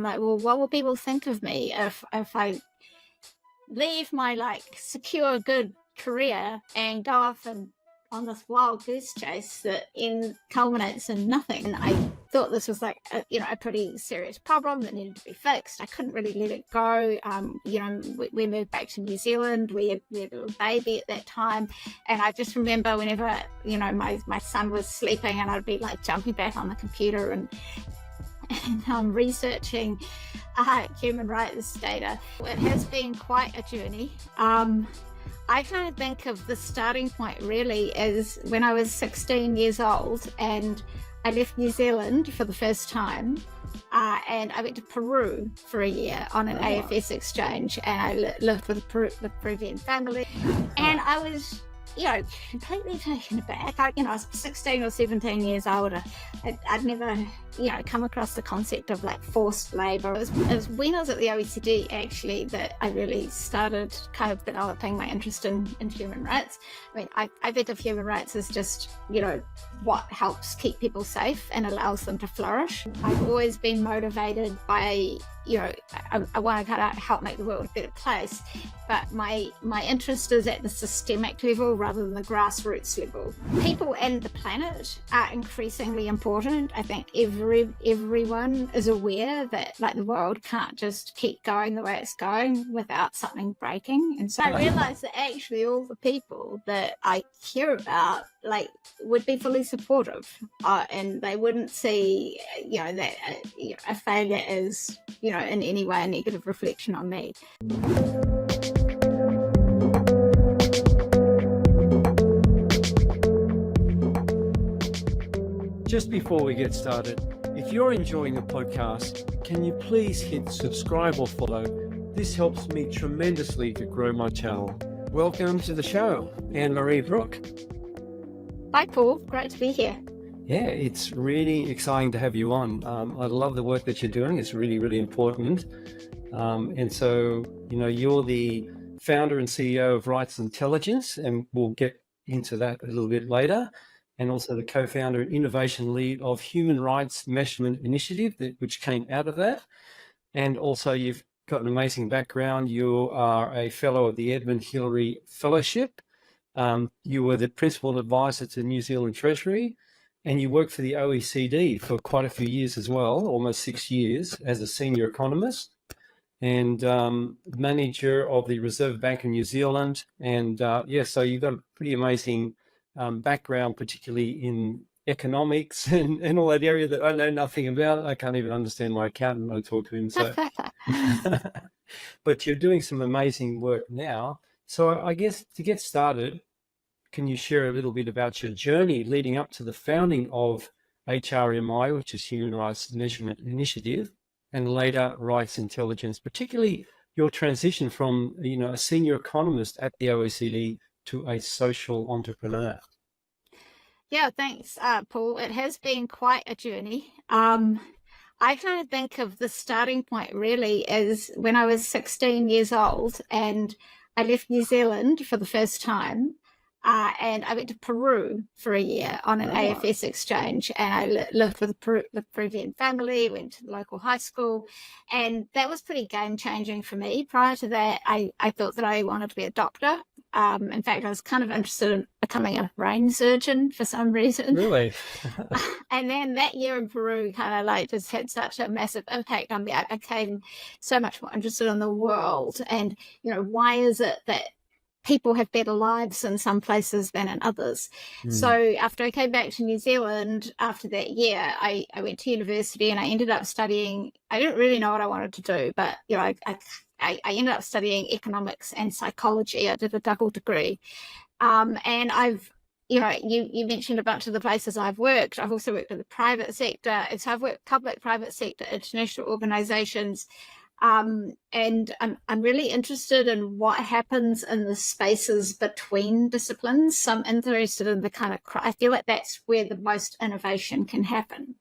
like, well, what will people think of me if I leave my like secure, good career and go off and on this wild goose chase that culminates in nothing. And I thought this was like a pretty serious problem that needed to be fixed. I couldn't really let it go. We moved back to New Zealand. We had a little baby at that time, and I just remember whenever my son was sleeping, and I'd be like jumping back on the computer and researching human rights data. It has been quite a journey. I kind of think of the starting point really as when I was 16 years old and I left New Zealand for the first time, and I went to Peru for a year on an AFS exchange, and I lived with a Peruvian family, and I was completely taken aback. I was 16 or 17 years old. I'd never, come across the concept of like forced labour. It was when I was at the OECD actually that I really started kind of developing my interest in human rights. I mean, I think of human rights as just, what helps keep people safe and allows them to flourish. I've always been motivated by, I want to kind of help make the world a better place, but my interest is at the systemic level rather than the grassroots level. People and the planet are increasingly important. I think everyone is aware that like the world can't just keep going the way it's going without something breaking. And so I realized that actually all the people that I care about like would be fully supportive, and they wouldn't see that a failure is in any way a negative reflection on me. Just before we get started, if you're enjoying the podcast, can you please hit subscribe or follow? This helps me tremendously to grow my channel. Welcome to the show, Anne-Marie Brook. Hi Paul, great to be here. Yeah, it's really exciting to have you on. I love the work that you're doing. It's really, really important. And so, you're the founder and CEO of Rights Intelligence, and we'll get into that a little bit later. And also the co-founder and innovation lead of Human Rights Measurement Initiative, which came out of that. And also you've got an amazing background. You are a fellow of the Edmund Hillary Fellowship. You were the principal advisor to New Zealand Treasury, and you worked for the OECD for quite a few years as well, almost 6 years as a senior economist and manager of the Reserve Bank of New Zealand. And so you've got a pretty amazing background, particularly in economics and all that area that I know nothing about. I can't even understand my accountant when I talk to him. So, but you're doing some amazing work now. So I guess to get started, can you share a little bit about your journey leading up to the founding of HRMI, which is Human Rights Measurement Initiative, and later Rights Intelligence, particularly your transition from a senior economist at the OECD to a social entrepreneur? Yeah, thanks, Paul. It has been quite a journey. I kind of think of the starting point really as when I was 16 years old and I left New Zealand for the first time, and I went to Peru for a year on an AFS exchange, and I lived with a Peruvian family, went to the local high school, and that was pretty game-changing for me. Prior to that, I thought that I wanted to be a doctor. In fact, I was kind of interested in becoming a brain surgeon for some reason. Really? And then that year in Peru kind of like just had such a massive impact on me. I became so much more interested in the world and, why is it that people have better lives in some places than in others. So after I came back to New Zealand after that year, I went to university and I ended up studying. I didn't really know what I wanted to do, but I ended up studying economics and psychology. I did a double degree. And I've, you mentioned a bunch of the places I've worked. I've also worked in the private sector. And so I've worked public, private sector, international organizations. And I'm really interested in what happens in the spaces between disciplines. So I'm interested in the kind of, I feel like that's where the most innovation can happen.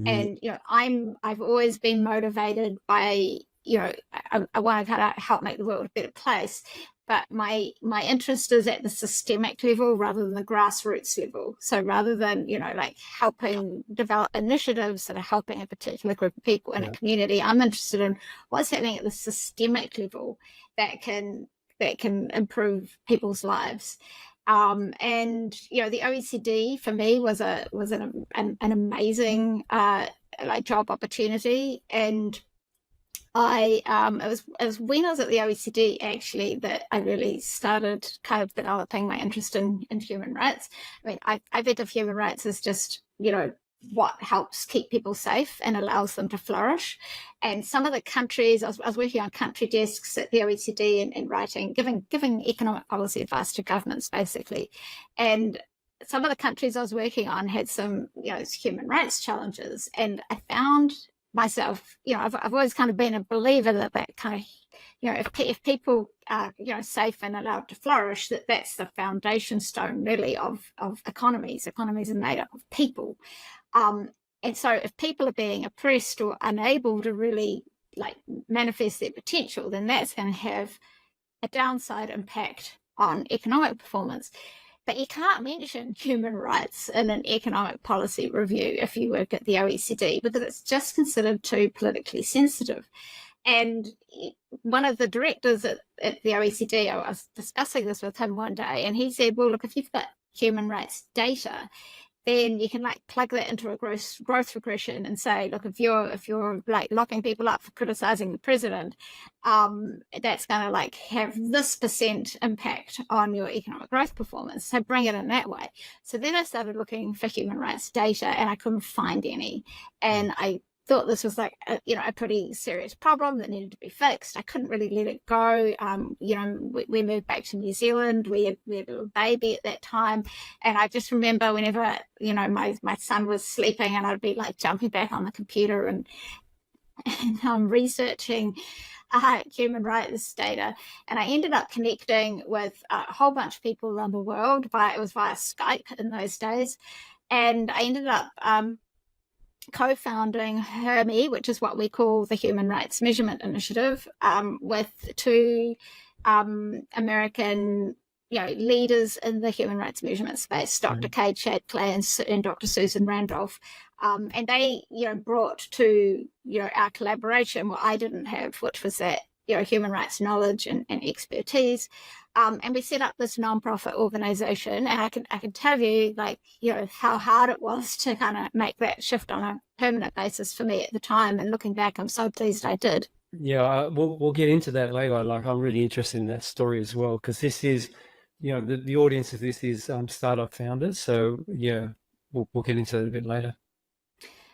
And, I've always been motivated by, I want to kind of help make the world a better place. but my interest is at the systemic level rather than the grassroots level. So rather than, like helping develop initiatives that are helping a particular group of people in a community, I'm interested in what's happening at the systemic level that can improve people's lives. And the OECD for me was an amazing job opportunity. And it was when I was at the OECD actually that I really started kind of developing my interest in human rights. I mean, I think of human rights as just, what helps keep people safe and allows them to flourish. And some of the countries, I was working on country desks at the OECD and writing, giving economic policy advice to governments basically. And some of the countries I was working on had some, human rights challenges. And I found myself, I've always kind of been a believer that kind of, if people are, safe and allowed to flourish, that's the foundation stone really of economies. Economies are made up of people. And so if people are being oppressed or unable to really manifest their potential, then that's going to have a downside impact on economic performance. But you can't mention human rights in an economic policy review if you work at the OECD, because it's just considered too politically sensitive. And one of the directors at the OECD, I was discussing this with him one day, and he said, well, look, if you've got human rights data, then you can plug that into a growth regression and say, look, if you're locking people up for criticizing the president, that's going to have this % impact on your economic growth performance. So bring it in that way. So then I started looking for human rights data, and I couldn't find any. And I thought this was a pretty serious problem that needed to be fixed. I couldn't really let it go. We moved back to New Zealand. We had a little baby at that time, and I just remember whenever my son was sleeping, and I'd be jumping back on the computer and researching human rights data, and I ended up connecting with a whole bunch of people around the world. It was via Skype in those days, and I ended up co-founding Hermi, which is what we call the Human Rights Measurement Initiative, with two American leaders in the human rights measurement space, Dr. Kay Chadclay and Dr. Susan Randolph. And they brought to our collaboration what I didn't have, which was that human rights knowledge and expertise. And we set up this nonprofit organization, and I can tell you how hard it was to kind of make that shift on a permanent basis for me at the time. And looking back, I'm so pleased I did. Yeah, we'll get into that later. I'm really interested in that story as well, because this is, the audience of this is startup founders. So yeah, we'll get into that a bit later.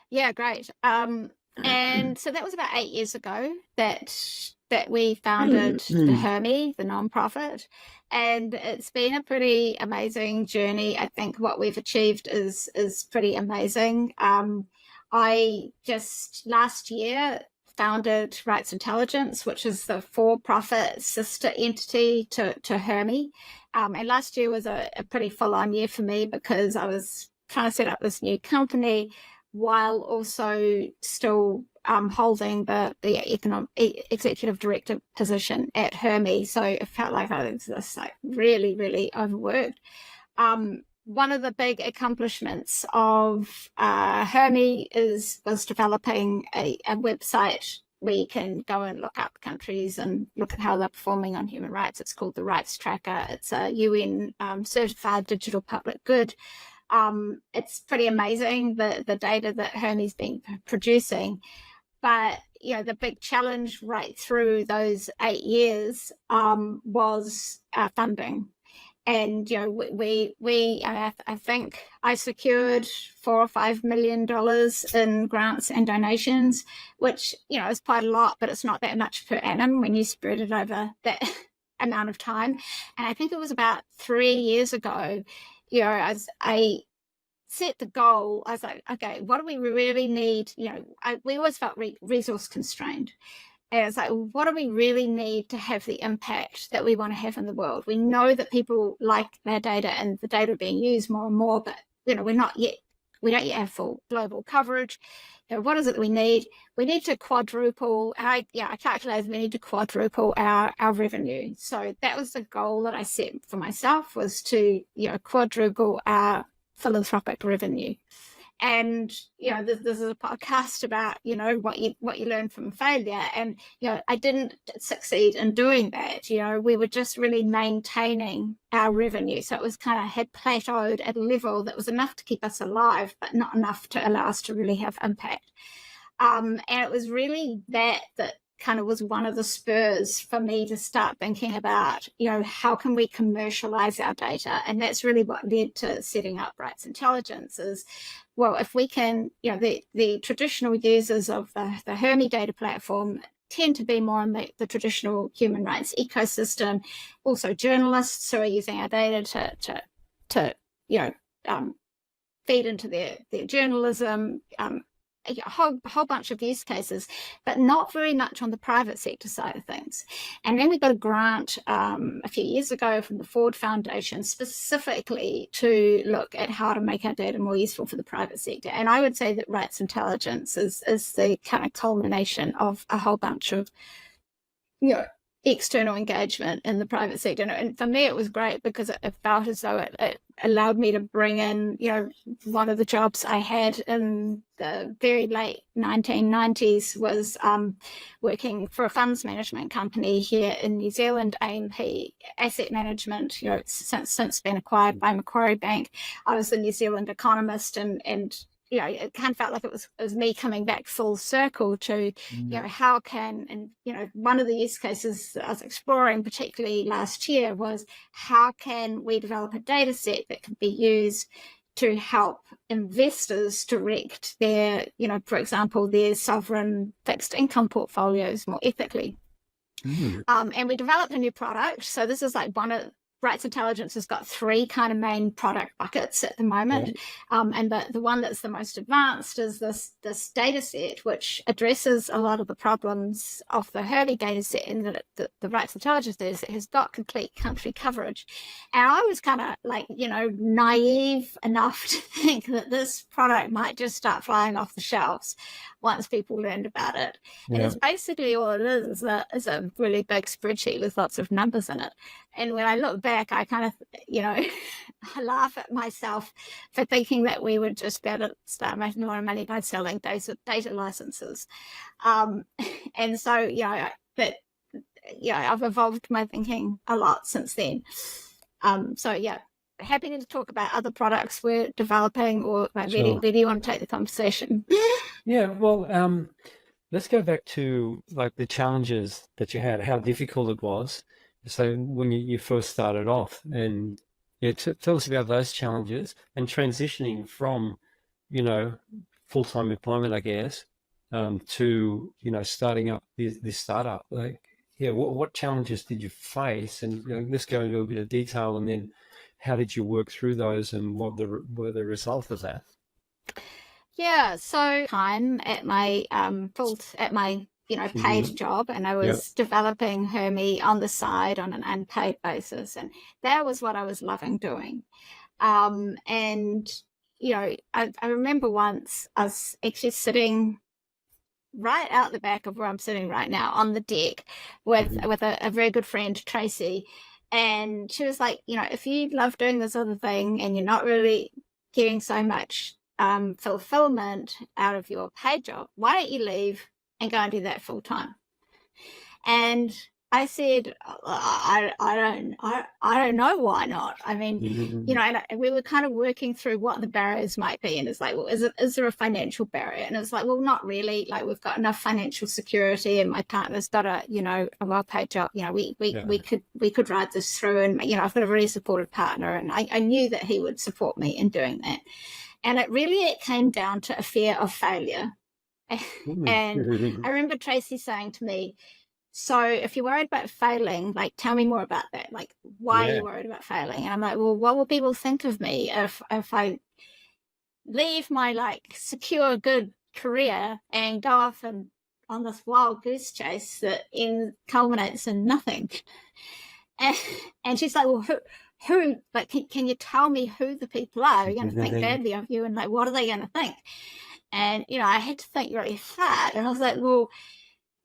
Yeah, great. And so that was about 8 years ago that we founded the Hermi, the nonprofit, and it's been a pretty amazing journey. I think what we've achieved is pretty amazing. I just last year founded Rights Intelligence, which is the for-profit sister entity to Hermi. And last year was a pretty full-on year for me, because I was trying to set up this new company while also still holding the executive director position at Hermi. So it felt like I was just really, really overworked. One of the big accomplishments of Hermi was developing a website where you can go and look up countries and look at how they're performing on human rights. It's called the Rights Tracker. It's a UN certified digital public good. It's pretty amazing, the data that Hermi's been producing. But, the big challenge right through those 8 years was funding. And, I think I secured $4 or $5 million in grants and donations, which, is quite a lot, but it's not that much per annum when you spread it over that amount of time. And I think it was about 3 years ago, as I set the goal, I was like, okay, what do we really need? We always felt resource constrained. And it's like, what do we really need to have the impact that we want to have in the world? We know that people like their data and the data being used more and more, but we don't yet have full global coverage. what is it that we need? We need to quadruple. I calculated we need to quadruple our revenue. So that was the goal that I set for myself, was to quadruple our philanthropic revenue. And this is a podcast about what you learn from failure, and I didn't succeed in doing that. We were just really maintaining our revenue, so it was kind of had plateaued at a level that was enough to keep us alive, but not enough to allow us to really have impact. And it was really that kind of was one of the spurs for me to start thinking about, how can we commercialize our data? And that's really what led to setting up Rights Intelligence. Is, well, if we can, the traditional users of the Hermi data platform tend to be more in the traditional human rights ecosystem. Also journalists who are using our data to feed into their journalism, a whole bunch of use cases, but not very much on the private sector side of things. And then we got a grant a few years ago from the Ford Foundation specifically to look at how to make our data more useful for the private sector. And I would say that Rights Intelligence is the kind of culmination of a whole bunch of external engagement in the private sector. And for me, it was great because it felt as though it allowed me to bring in, one of the jobs I had in the very late 1990s was working for a funds management company here in New Zealand, AMP Asset Management, since been acquired by Macquarie Bank. I was the New Zealand economist, and it kind of felt like it was me coming back full circle to, how can, and, one of the use cases that I was exploring, particularly last year, was how can we develop a data set that can be used to help investors direct their, for example, their sovereign fixed income portfolios more ethically. And we developed a new product. So this is like one of Rights Intelligence has got three kind of main product buckets at the moment. And the one that's the most advanced is this data set, which addresses a lot of the problems of the Hermi data set, in that the Rights Intelligence data set has got complete country coverage. And I was kind of like, naive enough to think that this product might just start flying off the shelves once people learned about it. And it's basically all it is a really big spreadsheet with lots of numbers in it. And when I look back, I kind of, I laugh at myself for thinking that we would just be able to start making a lot of money by selling data licenses. And so, I've evolved my thinking a lot since then. Happy to talk about other products we're developing, or where do you want to take the conversation? Yeah, well, let's go back to like the challenges that you had, how difficult it was. So when you first started off, and tell us about those challenges and transitioning from, full-time employment, I guess, to, starting up this startup. Like, what challenges did you face? And let's go into a bit of detail, and then how did you work through those, and what were the result of that? Yeah, so time at my paid job, and I was developing Hermi on the side on an unpaid basis, and that was what I was loving doing. And I remember once I was actually sitting right out the back of where I'm sitting right now on the deck with a very good friend, Tracy, and she was like, if you love doing this other thing and you're not really getting so much fulfillment out of your paid job, why don't you leave and go and do that full time? And I said, I don't know why not. I mean, and we were kind of working through what the barriers might be, and it's like, well, is there a financial barrier? And it's like, well, not really. Like, we've got enough financial security, and my partner's got a well-paid job. We could ride this through, and I've got a really supportive partner, and I knew that he would support me in doing that. And it came down to a fear of failure. And I remember Tracy saying to me, so if you're worried about failing, like, tell me more about that. Like, why are you worried about failing? And I'm like, well, what will people think of me if I leave my secure, good career and go off and on this wild goose chase that culminates in nothing? And she's like, well, who can you tell me who the people are who are going to think badly of you, and what are they going to think? And, I had to think really hard. And I was like, well,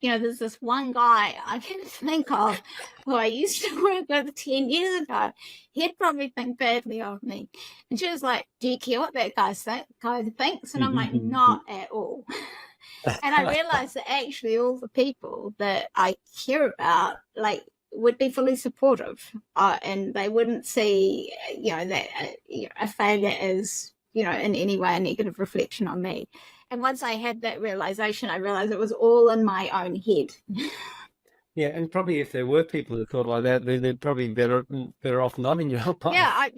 there's this one guy I can think of who I used to work with 10 years ago. He'd probably think badly of me. And she was like, do you care what that guy thinks? And I'm like, not at all. And I realized that actually all the people that I care about, like, would be fully supportive, and they wouldn't see, that a failure is, in any way a negative reflection on me. And once I had that realization, I realized it was all in my own head. Yeah, and probably if there were people who thought like that, they're probably better off not in your life. Yeah,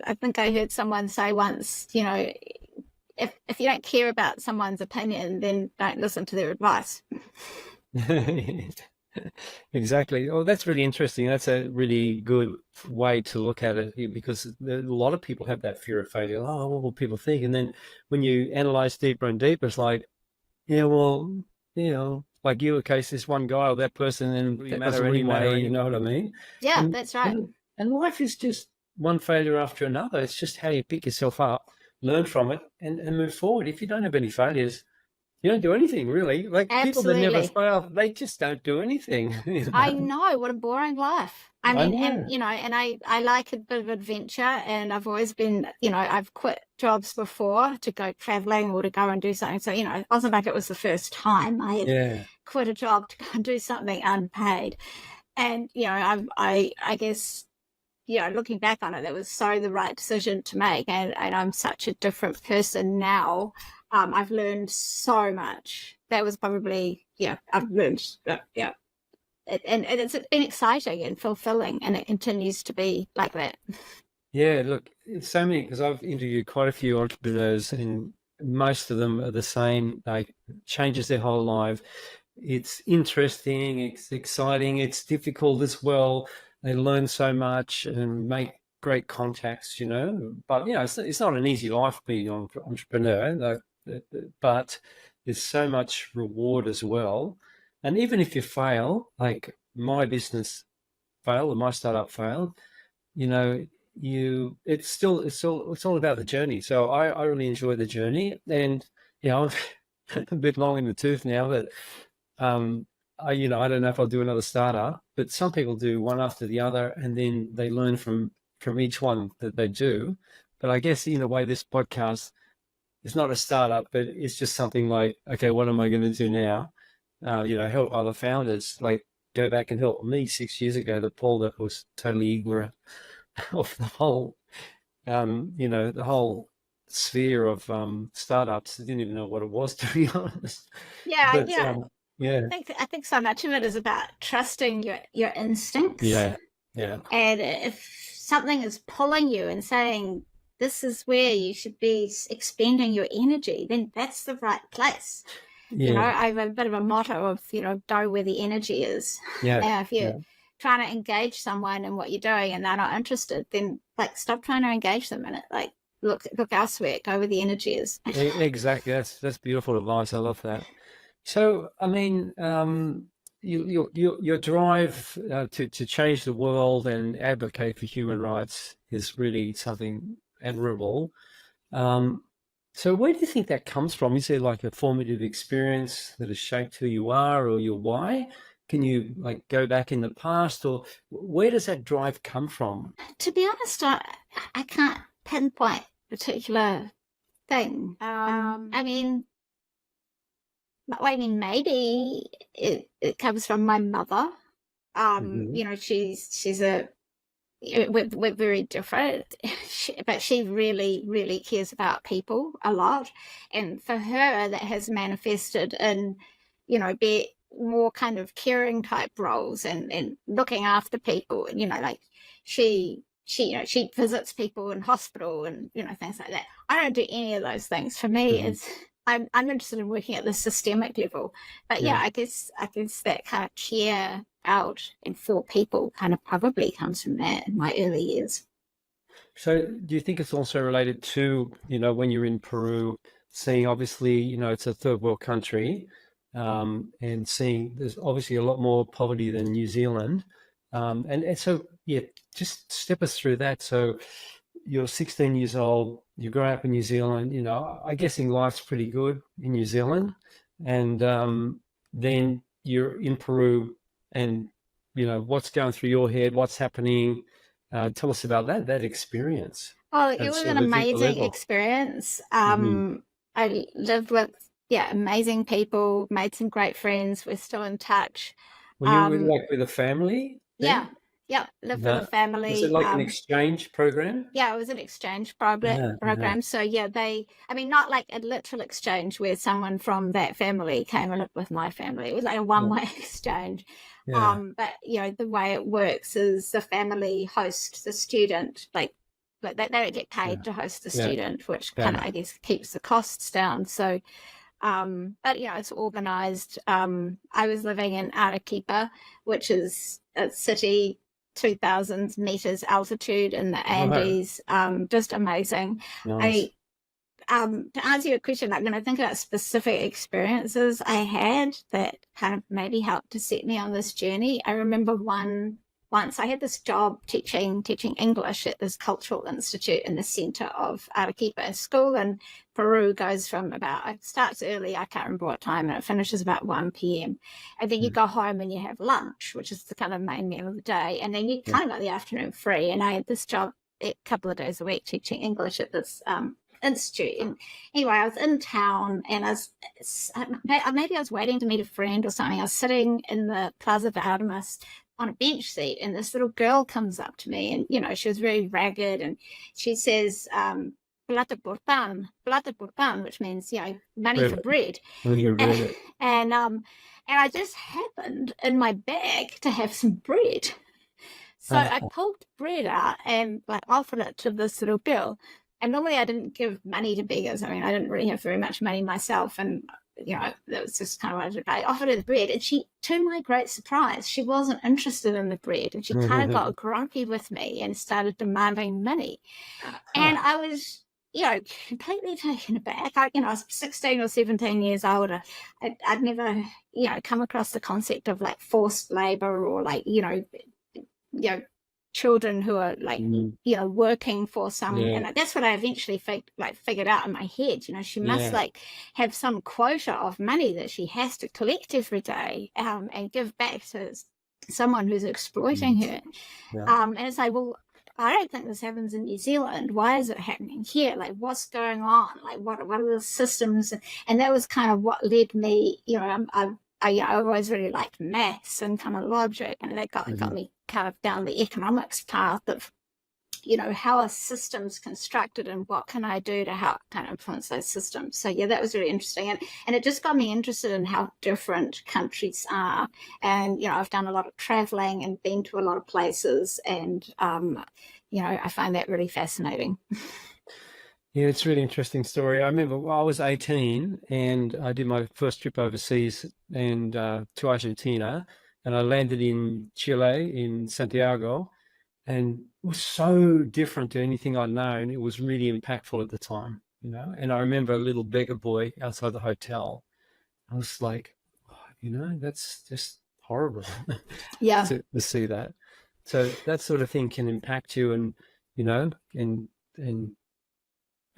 I think I heard someone say once, if you don't care about someone's opinion, then don't listen to their advice. Exactly. Oh, that's really interesting. That's a really good way to look at it, because a lot of people have that fear of failure. Oh, what will people think? And then when you analyze deeper and deeper, it's like, yeah, well, like you, case this one guy or that person, and that doesn't really matter, you know what I mean? Yeah, that's right. And life is just one failure after another. It's just how you pick yourself up, learn from it, and move forward. If you don't have any failures, you don't do anything, really. Like, Absolutely. people that never fail, they just don't do anything. I know, what a boring life. I mean, and I like a bit of adventure, and I've always been, I've quit jobs before to go traveling or to go and do something. So, it wasn't like it was the first time I had quit a job to go and do something unpaid. And, I guess, looking back on it, that was so the right decision to make. And I'm such a different person now. I've learned so much. That was probably, I've learned, and it's been exciting and fulfilling, and it continues to be like that. Yeah, look, it's so many, because I've interviewed quite a few entrepreneurs, and most of them are the same. Like, changes their whole life. It's interesting, it's exciting, it's difficult as well. They learn so much and make great contacts, But, it's not an easy life being an entrepreneur, but there's so much reward as well. And even if you fail, like my business failed or my startup failed, it's all about the journey. So I really enjoy the journey, and I'm a bit long in the tooth now, but I don't know if I'll do another startup, but some people do one after the other, and then they learn from each one that they do. But I guess in a way, this podcast, it's not a startup, but it's just something like, okay, what am I going to do now? Help other founders, like go back and help me 6 years ago, the Paul that was totally ignorant of the whole, the whole sphere of startups. I didn't even know what it was, to be honest. Yeah, But, yeah. I think so much of it is about trusting your instincts. Yeah. And if something is pulling you and saying, this is where you should be expending your energy, then that's the right place. Yeah. I have a bit of a motto of, go where the energy is. Yeah. If you're trying to engage someone in what you're doing and they're not interested, then stop trying to engage them in it. Like, look elsewhere, go where the energy is. Exactly. That's beautiful advice. I love that. So, I mean, your drive to change the world and advocate for human rights is really something admirable. So where do you think that comes from? Is there like a formative experience that has shaped who you are or your why? Can you go back in the past, or where does that drive come from? To be honest, I can't pinpoint a particular thing. I mean, maybe it comes from my mother. She's we're very different, but she really, really cares about people a lot. And for her, that has manifested in, be more kind of caring type roles and looking after people. And, she visits people in hospital and, things like that. I don't do any of those things. For me, I'm interested in working at the systemic level. But I guess that kind of care out and for people kind of probably comes from that in my early years. So do you think it's also related to, when you're in Peru, seeing obviously, it's a third world country, and seeing there's obviously a lot more poverty than New Zealand. And so, just step us through that. So you're 16 years old, you grow up in New Zealand, I guessing life's pretty good in New Zealand, and then you're in Peru, and what's going through your head, what's happening. Tell us about that experience. Oh, it At was sort an of a deeper amazing level. experience. Hmm. I lived with, amazing people, made some great friends. We're still in touch. Were you Um, with a family yeah, then? yeah, lived with a No. Was it family. like an exchange program? Yeah, it was an exchange Yeah. program. So yeah, I mean, not like a literal exchange where someone from that family came and lived with my family. It was like a Yeah. one-way exchange. Yeah. But the way it works is the family hosts the student, like they don't get paid Yeah. to host the Yeah. student, which kind Yeah. of, I guess, keeps the costs down. So, but it's organized. I was living in Arequipa, which is a city 2,000 meters altitude in the Right. Andes. Just amazing. Nice. I To answer your question, like when I think about specific experiences I had that kind of maybe helped to set me on this journey, I remember once I had this job teaching English at this cultural institute in the center of Arequipa. School in Peru goes from it starts early, I can't remember what time, and it finishes about 1 p.m. And then you Yeah. go home and you have lunch, which is the kind of main meal of the day. And then you Yeah. kind of got the afternoon free. And I had this job a couple of days a week teaching English at this institute. And anyway, I was in town and maybe I was waiting to meet a friend or something. I was sitting in the Plaza de Armas on a bench seat, and this little girl comes up to me, and she was very ragged, and she says, plata por pan, which means money for Really? bread. Oh, you and read it. and I just happened in my bag to have some bread. So I pulled bread out and like offered it to this little girl. And normally I didn't give money to beggars. I mean, I didn't really have very much money myself. And, that was just kind of what I did. I offered her the bread. And she, to my great surprise, she wasn't interested in the bread. And she kind of got grumpy with me and started demanding money. And I was, completely taken aback. I was 16 or 17 years old. I'd never, come across the concept of like forced labor or like, children who are like working for some, Yeah. and that's what I eventually figured out in my head. She must Yeah. like have some quota of money that she has to collect every day and give back to someone who's exploiting her. Yeah. And it's like, well, I don't think this happens in New Zealand. Why is it happening here? Like, what's going on? Like, what are the systems? And that was kind of what led me. I always really liked maths and kind of logic, and that got me kind of down the economics path of, how are systems constructed and what can I do to help kind of influence those systems. So yeah, that was really interesting, and it just got me interested in how different countries are. And I've done a lot of traveling and been to a lot of places, and I find that really fascinating. Yeah, it's a really interesting story. I remember I was 18 and I did my first trip overseas and to Argentina, and I landed in Chile in Santiago, and it was so different to anything I'd known. It was really impactful at the time, And I remember a little beggar boy outside the hotel. I was like, that's just horrible Yeah. to see that. So that sort of thing can impact you, and and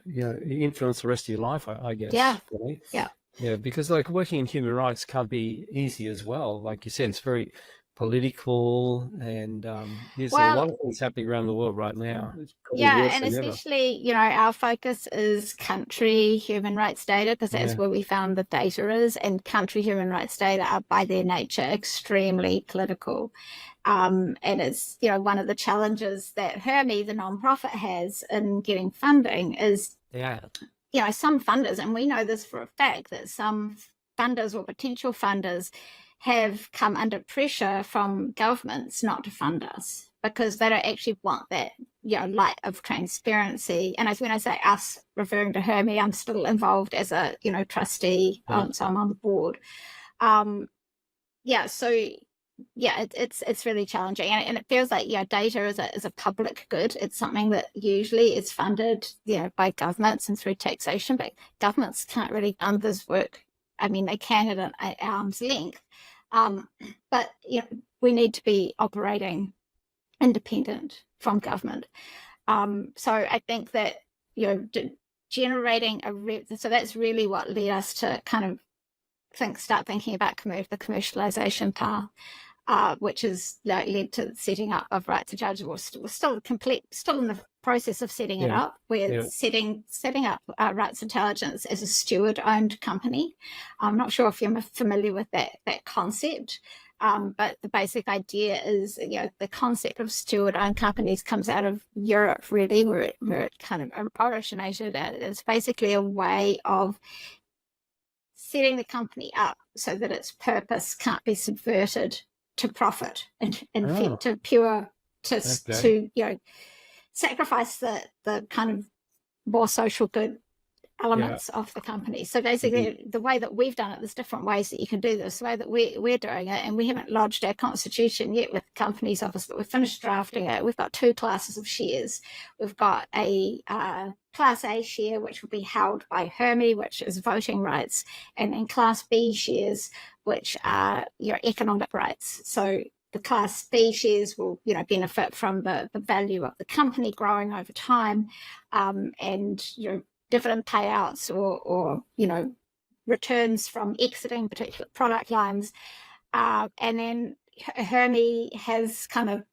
influence the rest of your life, I guess. Yeah. Really. Yeah. Yeah, because like working in human rights can't be easy as well. Like you said, it's very political, and there's a lot of things happening around the world right now. It's probably worse and than ever. especially, our focus is country human rights data, because that's Yeah. where we found the data is, and country human rights data are by their nature extremely political. And it's, one of the challenges that Hermi, the nonprofit, has in getting funding is, some funders, and we know this for a fact, that some funders or potential funders have come under pressure from governments not to fund us because they don't actually want that, light of transparency. And when I say us, referring to Hermi, I'm still involved as a, trustee, so I'm on the board. It's really challenging, and it feels like data is a public good. It's something that usually is funded by governments and through taxation, but governments can't really fund this work. I mean, they can at arm's length, but we need to be operating independent from government. So I think that generating so that's really what led us to kind of start thinking about the commercialization path, which is led to the setting up of Rights Intelligence. We're still in the process of setting it up. We're setting up Rights Intelligence as a steward-owned company. I'm not sure if you're familiar with that concept. But the basic idea is, the concept of steward-owned companies comes out of Europe, really, where it kind of originated. It's basically a way of setting the company up so that its purpose can't be subverted to profit and to pure, to sacrifice the kind of more social good elements of the company. So basically, the way that we've done it, there's different ways that you can do this. The way that we're doing it, and we haven't lodged our constitution yet with the Companies Office, but we've finished drafting it. We've got 2 classes of shares. We've got a Class A share, which will be held by Hermi, which is voting rights, and then Class B shares, which are your economic rights. So the Class B shares will, benefit from the value of the company growing over time, and dividend payouts or returns from exiting particular product lines. And then Hermi has kind of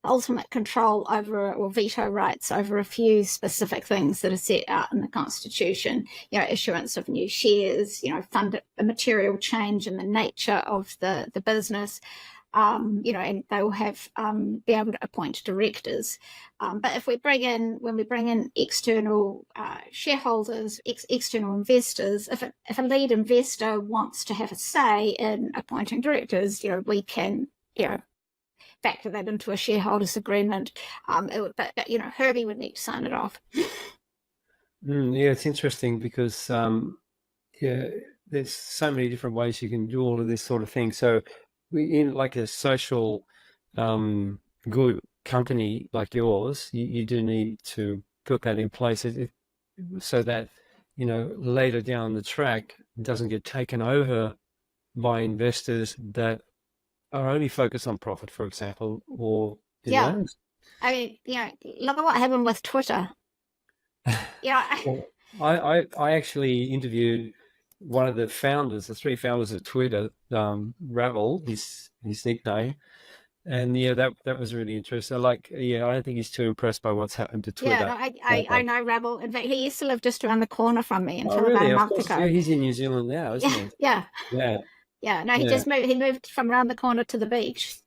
ultimate control over, or veto rights over, a few specific things that are set out in the Constitution, issuance of new shares, fund a material change in the nature of the business, and they will have be able to appoint directors. But when we bring in external shareholders, external investors, if a lead investor wants to have a say in appointing directors, we can factor that into a shareholders agreement. But Hermi would need to sign it off. It's interesting because there's so many different ways you can do all of this sort of thing. So in like a social good company like yours, you do need to put that in place so that later down the track it doesn't get taken over by investors that are only focused on profit, for example, or I mean, look at what happened with Twitter. Well, I actually interviewed one of the 3 founders of Twitter, Ravel, his nickname, and that was really interesting. I don't think he's too impressed by what's happened to Twitter. I know Ravel. In fact, he used to live just around the corner from me until really? about a month ago. Yeah, he's in New Zealand now, isn't he? Yeah. No, he just moved. He moved from around the corner to the beach.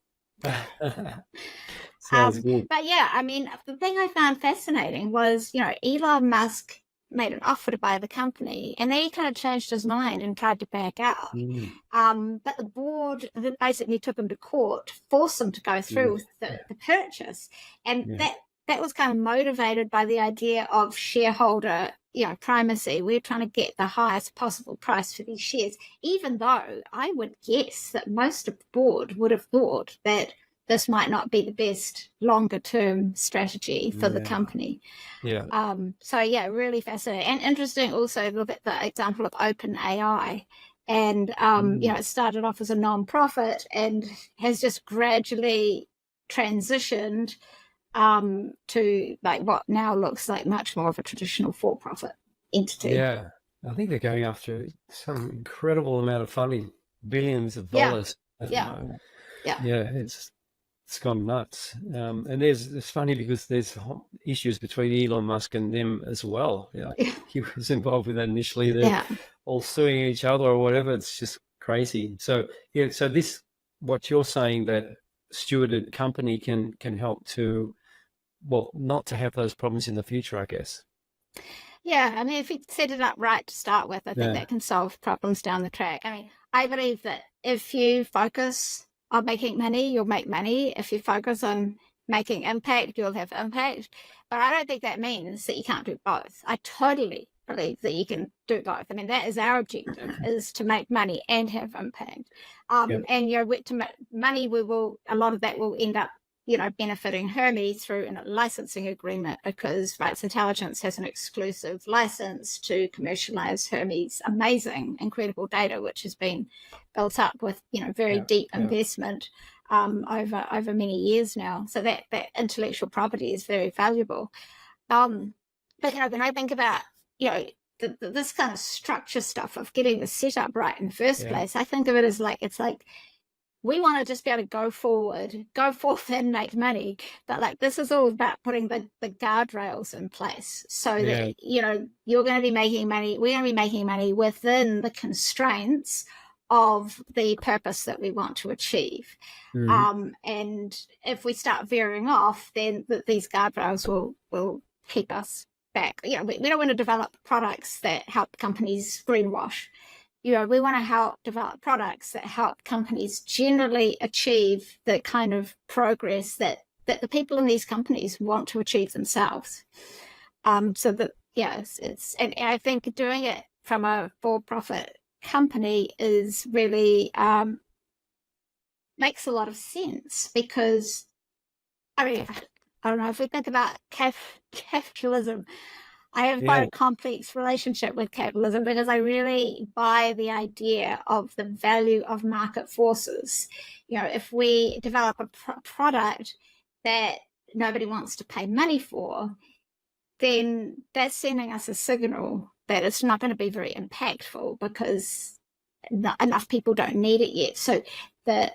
Sounds good. But the thing I found fascinating was, Elon Musk made an offer to buy the company, and then he kind of changed his mind and tried to back out. But the board basically took him to court, forced him to go through with the purchase, and that was kind of motivated by the idea of shareholder primacy. We're trying to get the highest possible price for these shares, even though I would guess that most of the board would have thought that this might not be the best longer term strategy for the company. Really fascinating and interesting. Also, look at the example of OpenAI, and it started off as a non-profit and has just gradually transitioned to what now looks like much more of a traditional for-profit entity. I think they're going after some incredible amount of funding, billions of dollars at the moment. It's gone nuts. And it's funny because there's issues between Elon Musk and them as well. He was involved with that initially. They're all suing each other or whatever. It's just crazy. So so this, what you're saying, that stewarded company can help to, not to have those problems in the future, I guess. If you set it up right to start with, I think that can solve problems down the track. I believe that if you focus on making money, you'll make money. If you focus on making impact, you'll have impact. But I don't think that means that you can't do both. I totally believe that you can do both. That is our objective, is to make money and have impact. And to make money, a lot of that will end up benefiting Hermi through a licensing agreement, because Rights Intelligence has an exclusive license to commercialise Hermi's amazing, incredible data, which has been built up with very deep investment over many years now. So that intellectual property is very valuable. But But, when I think about, this kind of structure stuff of getting the setup right in the first place, I think of it as it's like, we want to just be able to go forth and make money. But this is all about putting the guardrails in place so that, you're going to be making money. We're going to be making money within the constraints of the purpose that we want to achieve. And if we start veering off, then these guardrails will keep us back. We don't want to develop products that help companies greenwash. We want to help develop products that help companies generally achieve the kind of progress that the people in these companies want to achieve themselves. So that, and I think doing it from a for-profit company is really makes a lot of sense, because, I don't know, if we think about capitalism, I have quite a complex relationship with capitalism, because I really buy the idea of the value of market forces. If we develop a product that nobody wants to pay money for, then that's sending us a signal that it's not going to be very impactful, because not enough people don't need it yet. So the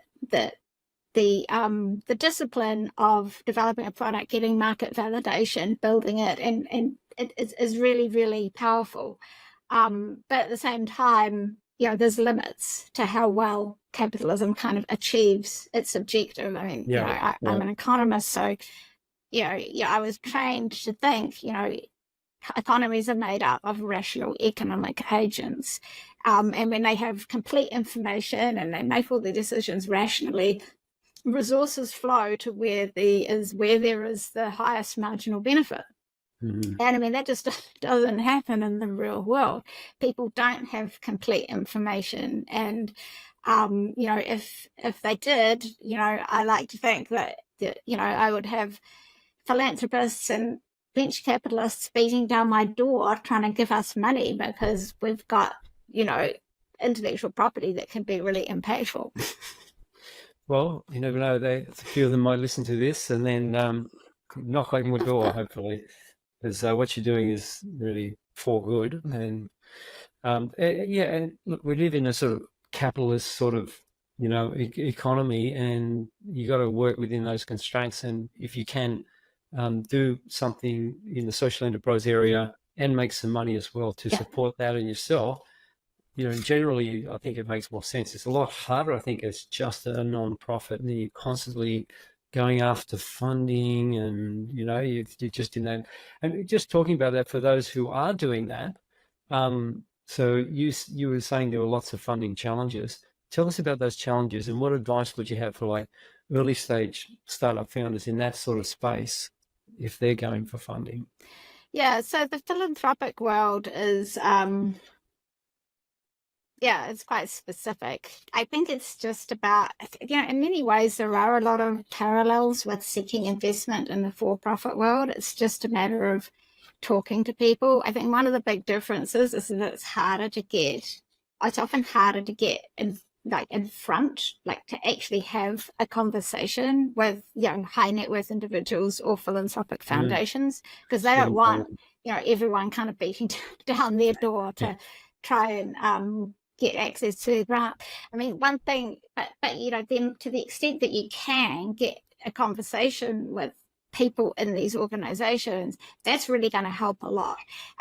discipline of developing a product, getting market validation, building it, and it is really, really powerful. But at the same time, there's limits to how well capitalism kind of achieves its objective. I'm an economist, so I was trained to think, economies are made up of rational economic agents, and when they have complete information and they make all their decisions rationally, resources flow to where there is the highest marginal benefit. And that just doesn't happen in the real world. People don't have complete information, and if they did, I like to think that I would have philanthropists and venture capitalists beating down my door trying to give us money, because we've got intellectual property that can be really impactful. Well, you never know. A few of them might listen to this and then knock on your door, hopefully, because what you're doing is really for good. And and look, we live in a sort of capitalist sort of economy, and you got to work within those constraints. And if you can do something in the social enterprise area and make some money as well to support that in yourself, generally, I think it makes more sense. It's a lot harder, I think, as just a non-profit, and you're constantly going after funding, and you're just in that. And just talking about that for those who are doing that. So you were saying there were lots of funding challenges. Tell us about those challenges, and what advice would you have for early stage startup founders in that sort of space if they're going for funding? Yeah, so the philanthropic world is it's quite specific. I think it's just about, in many ways, there are a lot of parallels with seeking investment in the for-profit world. It's just a matter of talking to people. I think one of the big differences is that it's often harder to get in front, to actually have a conversation with high net worth individuals or philanthropic foundations, because they don't want everyone kind of beating down their door to try and get access to grant. One thing, but then to the extent that you can get a conversation with people in these organizations, that's really going to help a lot.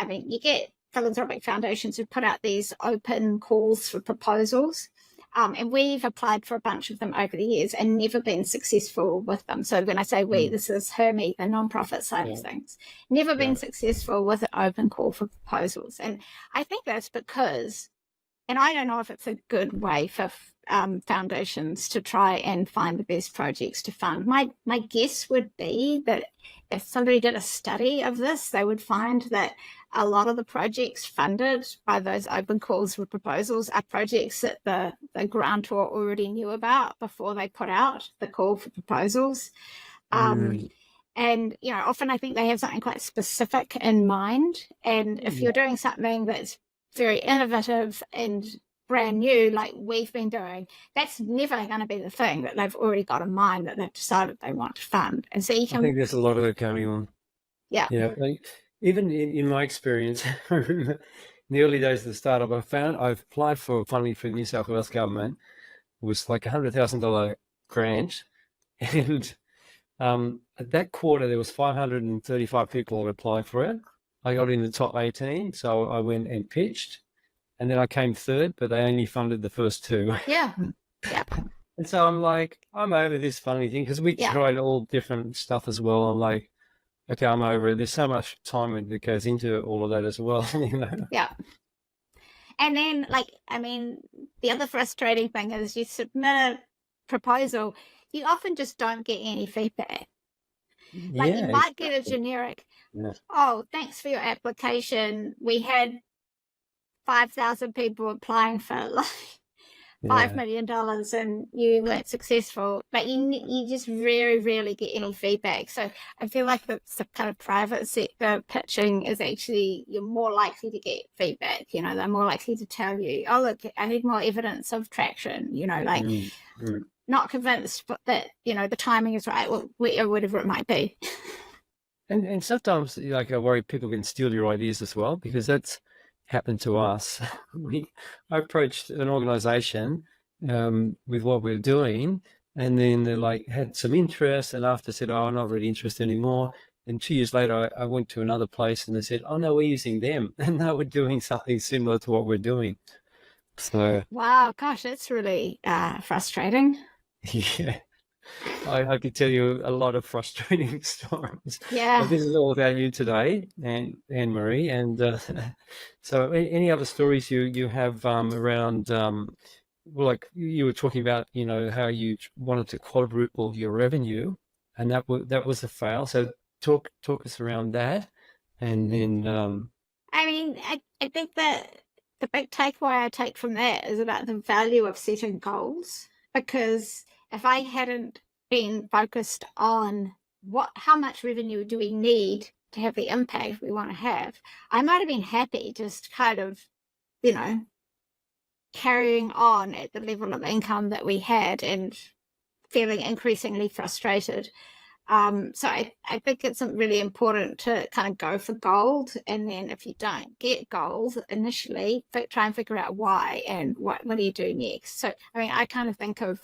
You get philanthropic foundations who put out these open calls for proposals, and we've applied for a bunch of them over the years and never been successful with them. So when I say we, this is Hermi, the nonprofit side of things, never been successful with an open call for proposals. And I think that's because, and I don't know if it's a good way for foundations to try and find the best projects to fund. My guess would be that if somebody did a study of this, they would find that a lot of the projects funded by those open calls for proposals are projects that the grantor already knew about before they put out the call for proposals. And, often I think they have something quite specific in mind. And if you're doing something that's very innovative and brand new, like we've been doing, that's never going to be the thing that they've already got in mind that they've decided they want to fund. And so I think there's a lot of it going on. Yeah. even in my experience, in the early days of the startup, I've applied for funding for the New South Wales government. It was like $100,000 grant, and at that quarter there was 535 people that applied for it. I got in the top 18, so I went and pitched, and then I came third, but they only funded the first two. Yeah. Yeah. And so I'm like, I'm over this funding thing because we Yeah. tried all different stuff as well. I'm like, okay, I'm over it. There's so much time that goes into all of that as well, you know. Yeah. And then, like, I mean, the other frustrating thing is you submit a proposal, you often just don't get any feedback. Like, you Yeah, might get a generic, yeah, oh, thanks for your application. We had 5,000 people applying for like $5 yeah. million and you weren't successful, but you just very rarely get any feedback. So I feel like the kind of private sector pitching is actually, you're more likely to get feedback. You know, they're more likely to tell you, oh, look, I need more evidence of traction, you know, like not convinced but that, you know, the timing is right, or whatever it might be. And sometimes, like, I worry people can steal your ideas as well, because that's happened to us. I approached an organization with what we're doing, and then they like had some interest, and after said, oh, I'm not really interested anymore. And 2 years later, I went to another place and they said, oh, no, we're using them. And they were doing something similar to what we're doing. So, Wow, gosh, that's really frustrating. yeah. I could tell you a lot of frustrating stories. Yeah. But this is all about you today, and Anne-Marie. And so, any other stories you have around? Well, like you were talking about, you know, how you wanted to quadruple your revenue, and that was a fail. So talk us around that, and then I mean, I think that the big takeaway I take from that is about the value of setting goals, because if I hadn't been focused on how much revenue do we need to have the impact we want to have, I might have been happy just kind of, you know, carrying on at the level of income that we had and feeling increasingly frustrated. So I think it's really important to kind of go for gold, and then if you don't get gold initially, try and figure out why and what do you do next. So I mean, I kind of think of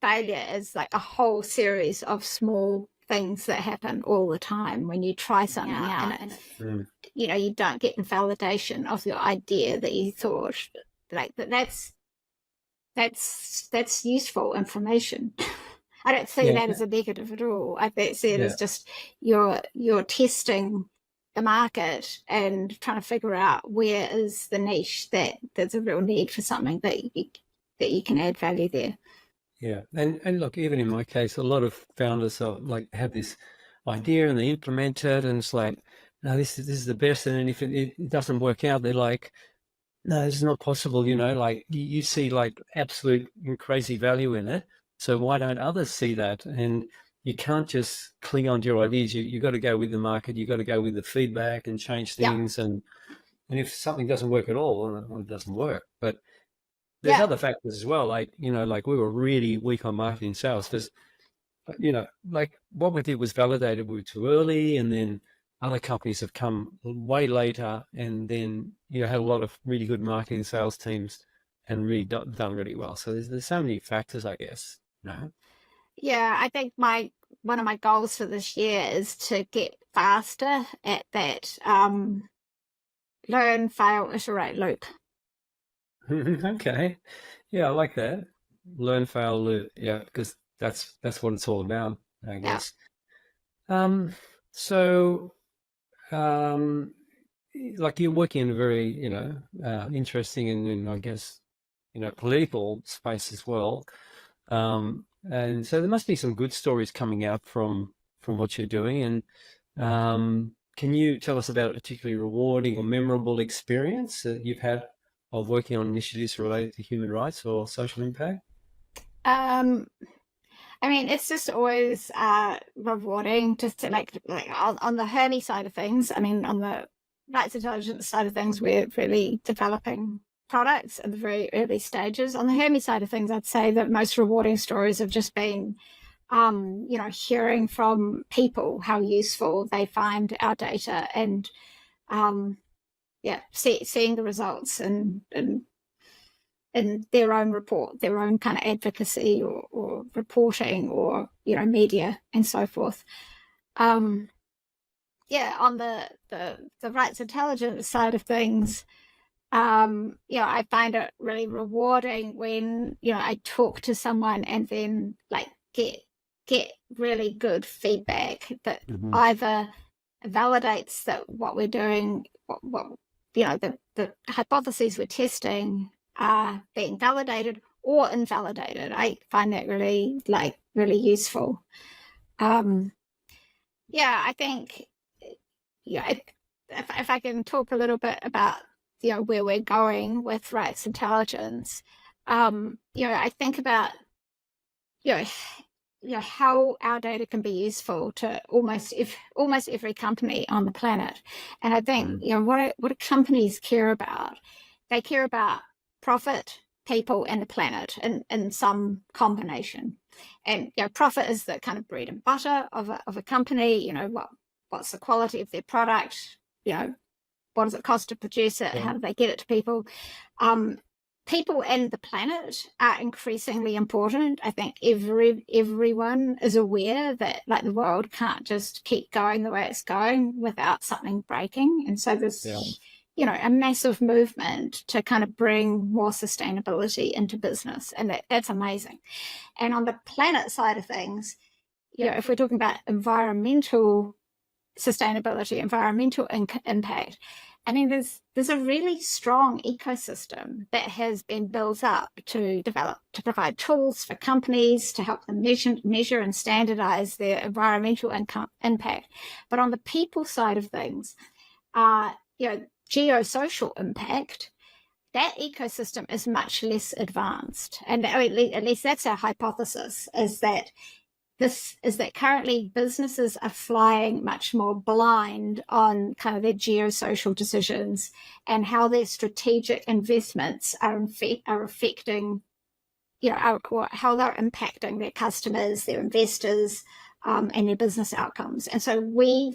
failure as like a whole series of small things that happen all the time when you try something out, and you know, you don't get validation of your idea that you thought, like that's useful information. I don't see that as a negative at all. I see it as just you're testing the market and trying to figure out where is the niche that there's a real need for something that you can add value there. Yeah, and look, even in my case, a lot of founders are like have this idea and they implement it, and it's like, no, this is the best, and then if it doesn't work out, they're like, no, this is not possible. You know, like you see like absolute crazy value in it, so why don't others see that? And you can't just cling on to your ideas. You got to go with the market. You got to go with the feedback and change things. And if something doesn't work at all, well, it doesn't work. But there's other factors as well, like, you know, like we were really weak on marketing sales because, you know, like what we did was validated we were too early, and then other companies have come way later and then, you know, had a lot of really good marketing sales teams and really done really well. So there's so many factors, I guess, you know? Yeah, I think one of my goals for this year is to get faster at that learn, fail, iterate loop. Okay. Yeah, I like that. Learn, fail, learn. Yeah, because that's what it's all about, I guess. So, like you're working in a very, you know, interesting and I guess, you know, political space as well. And so there must be some good stories coming out from what you're doing. And can you tell us about a particularly rewarding or memorable experience that you've had of working on initiatives related to human rights or social impact? I mean, it's just always rewarding just to like on the Hermi side of things. I mean, on the rights intelligence side of things, we're really developing products at the very early stages. On the Hermi side of things, I'd say that most rewarding stories have just been hearing from people how useful they find our data, and seeing the results and in their own report, their own kind of advocacy or reporting or media and so forth. On the rights intelligence side of things, I find it really rewarding when I talk to someone and then like get really good feedback that either validates that what we're doing, what the hypotheses we're testing are being validated or invalidated. I find that really useful. I think if I can talk a little bit about where we're going with rights intelligence, I think about how our data can be useful to almost every company on the planet. And I think what do companies care about? They care about profit, people, and the planet in some combination. And profit is the kind of bread and butter of a company. What's the quality of their product? What does it cost to produce it? How do they get it to people? People and the planet are increasingly important. I think everyone is aware that the world can't just keep going the way it's going without something breaking. And so there's a massive movement to kind of bring more sustainability into business, and that's amazing. And on the planet side of things, if we're talking about environmental sustainability, environmental impact, I mean, there's a really strong ecosystem that has been built up to provide tools for companies to help them measure and standardize their environmental impact. But on the people side of things, geosocial impact, that ecosystem is much less advanced. And at least that's our hypothesis, is that currently businesses are flying much more blind on kind of their geosocial decisions and how their strategic investments are affecting, or how they're impacting their customers, their investors, and their business outcomes. And so we're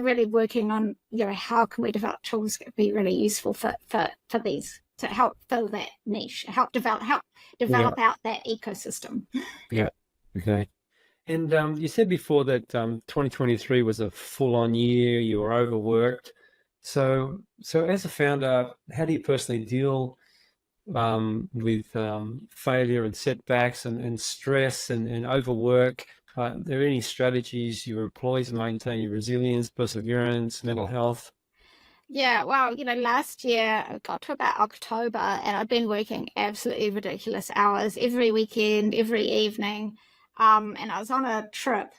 really working on, how can we develop tools that would be really useful for these, to help fill that niche, help develop out that ecosystem. Yeah. Okay. And you said before that 2023 was a full-on year. You were overworked. So as a founder, how do you personally deal with failure and setbacks and stress and overwork? Are there any strategies you employ to maintain your resilience, perseverance, mental health? Yeah, well, last year I got to about October and I've been working absolutely ridiculous hours every weekend, every evening. And I was on a trip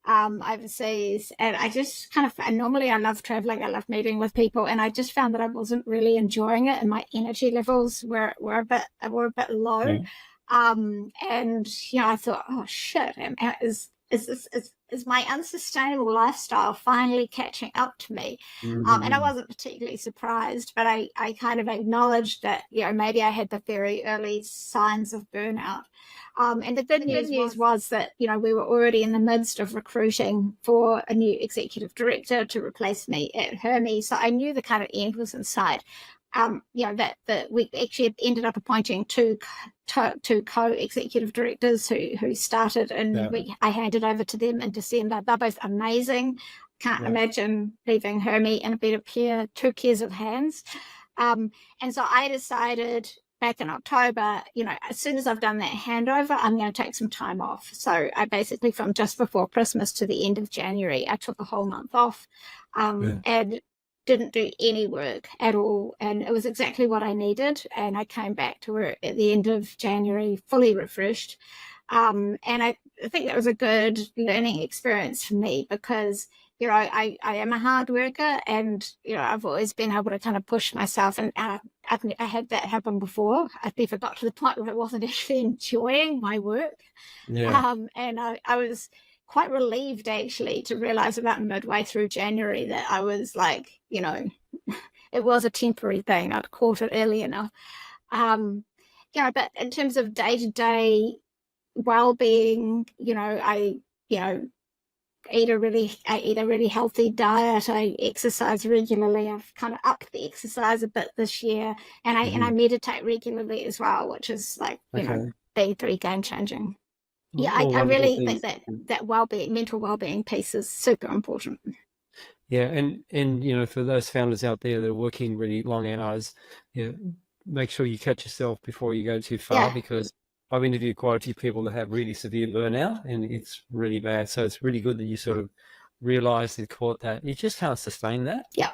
overseas, and I just and normally I love traveling, I love meeting with people, and I just found that I wasn't really enjoying it, and my energy levels were a bit low. Yeah. And I thought, oh shit, is my unsustainable lifestyle finally catching up to me? And I wasn't particularly surprised, but I kind of acknowledged that maybe I had the very early signs of burnout. And the good news was that we were already in the midst of recruiting for a new executive director to replace me at Hermi, so I knew the kind of end was in sight. That we actually ended up appointing two co-executive directors who started, and I handed over to them in December. They're both amazing. Can't imagine leaving Hermi in a better pair, two pairs of hands. And so I decided back in October, as soon as I've done that handover, I'm going to take some time off. So I basically, from just before Christmas to the end of January, I took a whole month off and didn't do any work at all. And it was exactly what I needed. And I came back to work at the end of January, fully refreshed. And I think that was a good learning experience for me because I am a hard worker, and I've always been able to kind of push myself, and I had that happen before. I never got to the point where I wasn't actually enjoying my work. And I was quite relieved actually to realize about midway through January that I was like, it was a temporary thing. I'd caught it early enough. But in terms of day-to-day well-being. I eat a really healthy diet. I exercise regularly. I've kind of upped the exercise a bit this year, and I meditate regularly as well, which is like been pretty game changing. Yeah, I really think that well-being, mental well-being piece is super important. Yeah, and for those founders out there that are working really long hours, make sure you catch yourself before you go too far, because I've interviewed quite a few people that have really severe burnout, and it's really bad. So it's really good that you sort of realize and caught that you just can't sustain that. Yeah.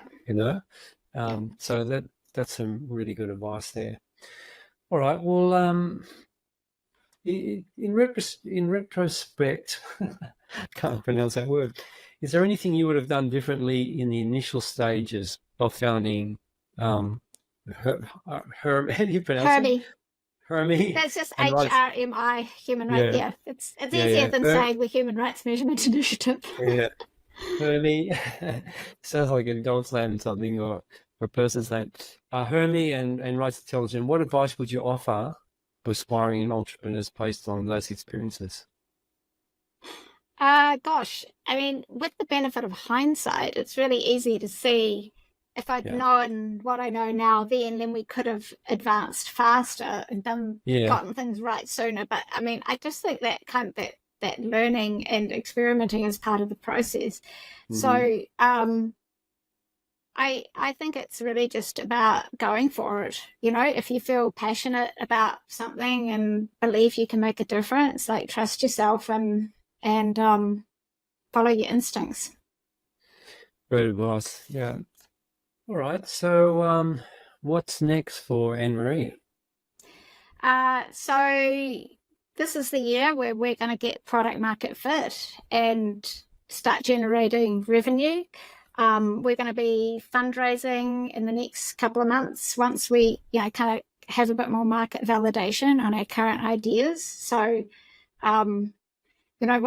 So that's some really good advice there. All right. Well, in retrospect, can't pronounce that word. Is there anything you would have done differently in the initial stages of founding Hermi? How do you pronounce it? Hermi. That's just HRMI, human rights. Yeah, it's easier than saying the Human Rights Measurement Initiative. Yeah, Hermi sounds like a dog's name or something, or a person's name. Hermi and Rights Intelligence. What advice would you offer for aspiring entrepreneurs based on those experiences? Gosh, I mean, with the benefit of hindsight, it's really easy to see if I'd known what I know now then we could have advanced faster and gotten things right sooner. But I mean, I just think that kind of that learning and experimenting is part of the process. So I think it's really just about going for it. If you feel passionate about something and believe you can make a difference, like trust yourself and follow your instincts. Great advice. Yeah. All right. So what's next for Anne-Marie? So this is the year where we're going to get product market fit and start generating revenue. We're going to be fundraising in the next couple of months once we kind of have a bit more market validation on our current ideas. So one of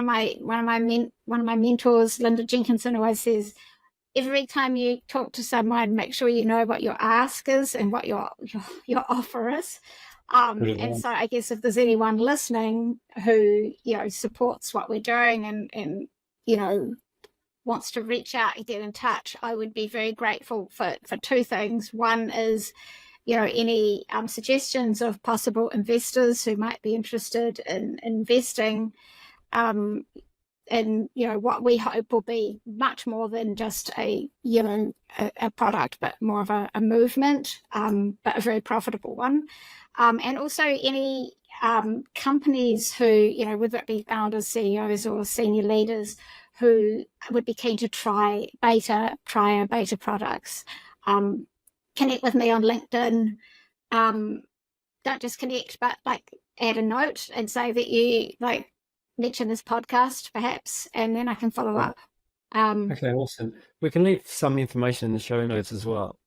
my mentors, Linda Jenkinson, always says, every time you talk to someone, make sure you know what your ask is and what your offer is. And so I guess if there's anyone listening who supports what we're doing and wants to reach out and get in touch, I would be very grateful for two things. One is any suggestions of possible investors who might be interested in investing in what we hope will be much more than just a product, but more of a movement, but a very profitable one. And also any companies who, whether it be founders, CEOs, or senior leaders who would be keen to try our beta products. Connect with me on LinkedIn. Don't just connect, but add a note and say that you mention this podcast perhaps, and then I can follow up. Okay, awesome. We can leave some information in the show notes as well.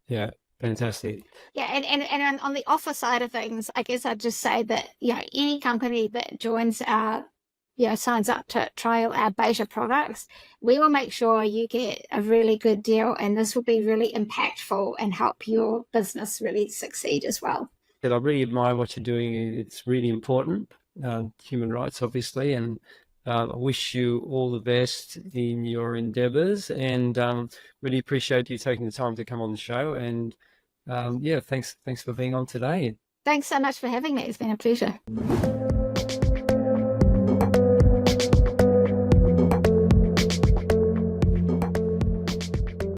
Yeah, fantastic. Yeah, and on the offer side of things, I guess I'd just say that any company that joins our signs up to trial our beta products, we will make sure you get a really good deal, and this will be really impactful and help your business really succeed as well. I really admire what you're doing. It's really important, human rights, obviously, and I wish you all the best in your endeavors, and really appreciate you taking the time to come on the show. And thanks for being on today. Thanks so much for having me. It's been a pleasure.